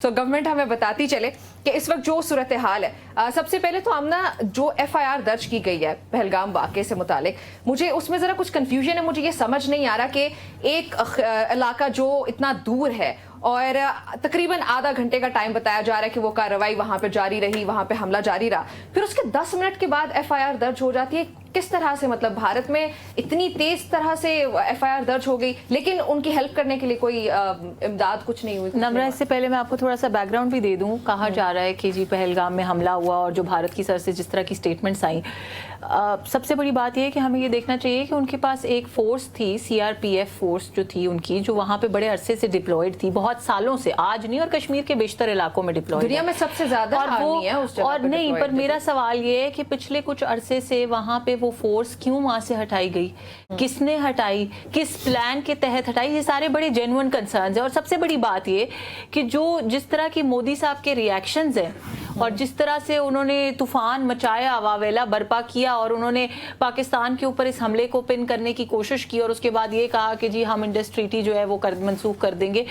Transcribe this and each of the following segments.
तो गवर्नमेंट हमें बताती चले कि इस वक्त जो सूरत हाल है, सबसे पहले तो आमना जो FIR दर्ज की गई है पहलगाम वाक़े से मुतालिक, मुझे उसमें ज़रा कुछ कन्फ्यूजन है। मुझे ये समझ नहीं आ रहा कि एक इलाका जो इतना दूर है और तकरीबन आधा घंटे का टाइम बताया जा रहा है कि वो कार्रवाई वहाँ पे जारी रही, वहाँ पे हमला जारी रहा, फिर उसके 10 मिनट के बाद FIR दर्ज हो जाती है। किस तरह से, मतलब भारत में इतनी तेज तरह से FIR दर्ज हो गई लेकिन उनकी हेल्प करने के लिए कोई इमदाद कुछ नहीं हुई? नम्रा, इससे पहले मैं आपको थोड़ा सा बैकग्राउंड भी दे दूं। कहा जा रहा है कि जी पहलगाम में हमला हुआ और जो भारत की सर से जिस तरह की स्टेटमेंट्स आई, सबसे बड़ी बात यह है कि हमें ये देखना चाहिए कि उनके पास एक फोर्स थी, CRPF फोर्स जो थी उनकी, जो वहाँ पे बड़े अरसे से डिप्लॉयड थी, बहुत सालों से, आज नहीं, और कश्मीर के बेशतर इलाकों में डिप्लॉयड, दुनिया में सबसे ज्यादा आर्मी है उस जगह और नहीं, पर मेरा सवाल ये है कि पिछले कुछ अरसे से वहाँ पे वो फोर्स क्यों वहाँ से हटाई गई, किसने हटाई, किस प्लान के तहत हटाई, ये सारे बड़े जेन्युइन कंसर्न्स है। और सबसे बड़ी बात ये कि जो जिस तरह की मोदी साहब के रिएक्शंस हैं और जिस तरह से उन्होंने तूफान मचाया, वावेला बर्पा किया और उन्होंने पाकिस्तान के ऊपर इस हमले को पिन करने की कोशिश की और उसके बाद ये कहा कि जी हम इंडस ट्रीटी जो है वो मनसूख कर देंगे,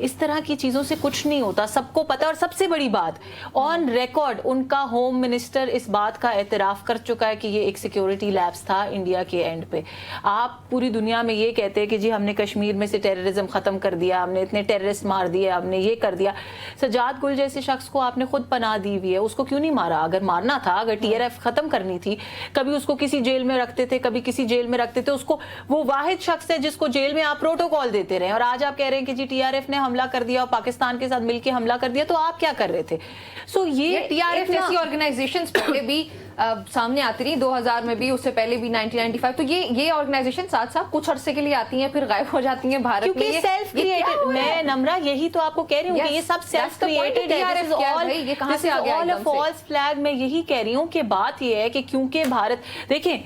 इस तरह की चीज़ों से कुछ नहीं होता, सबको पता है। और सबसे बड़ी बात, ऑन रिकॉर्ड उनका होम मिनिस्टर इस बात का एतराफ़ कर चुका है कि ये एक सिक्योरिटी लैप्स था इंडिया के एंड पे। आप पूरी दुनिया में ये कहते हैं कि जी हमने कश्मीर में से टेररिज्म ख़त्म कर दिया, हमने इतने टेररिस्ट मार दिए, हमने ये कर दिया। सजाद गुल जैसे शख्स को आपने खुद पनाह दी हुई है, उसको क्यों नहीं मारा? अगर मारना था, अगर TRF खत्म करनी थी, कभी उसको किसी जेल में रखते थे, कभी किसी जेल में रखते थे उसको। वो वाहिद शख्स है जिसको जेल में आप प्रोटोकॉल देते रहे, और आज आप कह रहे हैं कि जी TRF ने हमला कर दिया और पाकिस्तान के साथ मिलकर हमला कर दिया, तो आप क्या कर रहे थे? सो ये TRF जैसी ऑर्गेनाइजेशंस पहले भी सामने आती रही, 2000 में भी, उससे पहले भी 1995। तो ये ऑर्गेनाइजेशन साथ साथ कुछ अरसे के लिए आती हैं फिर गायब हो जाती हैं भारत में। ये सेल्फ क्रिएटेड, मैं नम्रा यही तो आपको कह रही हूँ कि ये सब सेल्फ क्रिएटेड है। ये कहां से आ गया एकदम से? False flag. मैं यही कह रही हूँ कि बात ये है कि क्योंकि भारत, देखें,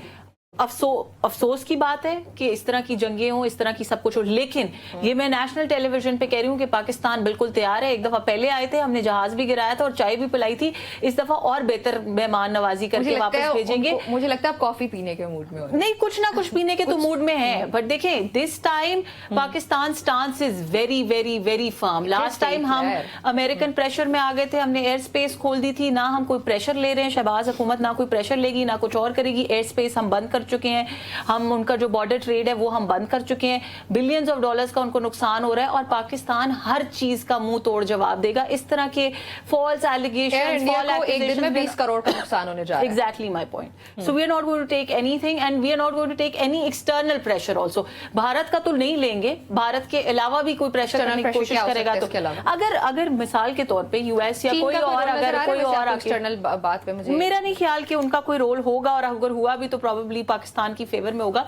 अफसोस की बात है कि इस तरह की जंगें हो, इस तरह की सब कुछ हो, लेकिन ये मैं नेशनल टेलीविजन पे कह रही हूँ कि पाकिस्तान बिल्कुल तैयार है। एक दफा पहले आए थे, हमने जहाज भी गिराया था और चाय भी पिलाई थी, इस दफा और बेहतर मेहमान नवाजी करके वापस भेजेंगे। मुझे लगता है आप कॉफी पीने के मूड में हो। नहीं, कुछ ना कुछ पीने के तो मूड में है, बट देखें this time Pakistan stance is very very very firm. Last time हम अमेरिकन प्रेशर में आ गए थे, हमने एयर स्पेस खोल दी थी, ना हम कोई प्रेशर ले रहे हैं, शहबाज हुकूमत ना कोई प्रेशर लेगी ना कुछ और करेगी। एयर स्पेस हम बंद कर चुके हैं, हम उनका जो बॉर्डर ट्रेड है वो हम बंद कर चुके हैं, बिलियंस ऑफ डॉलर्स का उनको नुकसान हो रहा है, और पाकिस्तान हर चीज का मुंह तोड़ जवाब देगा। इस तरह के फॉल्स एलिगेशंस, एक दिन में 20 करोड़ का नुकसान होने जा रहा है। Exactly my point. So we are not going to take anything and we are not going to take any external pressure also. Bharat का तो नहीं लेंगे, भारत के अलावा भी कोई प्रेशर करने की कोशिश करेगा तो अगर मिसाल के तौर पे US या कोई और, अगर कोई और एक्सटर्नल बात पे मुझे मेरा नहीं ख्याल कि उनका कोई रोल होगा, और अगर हुआ भी तो प्रोबेबली पाकिस्तान की फेवर में होगा।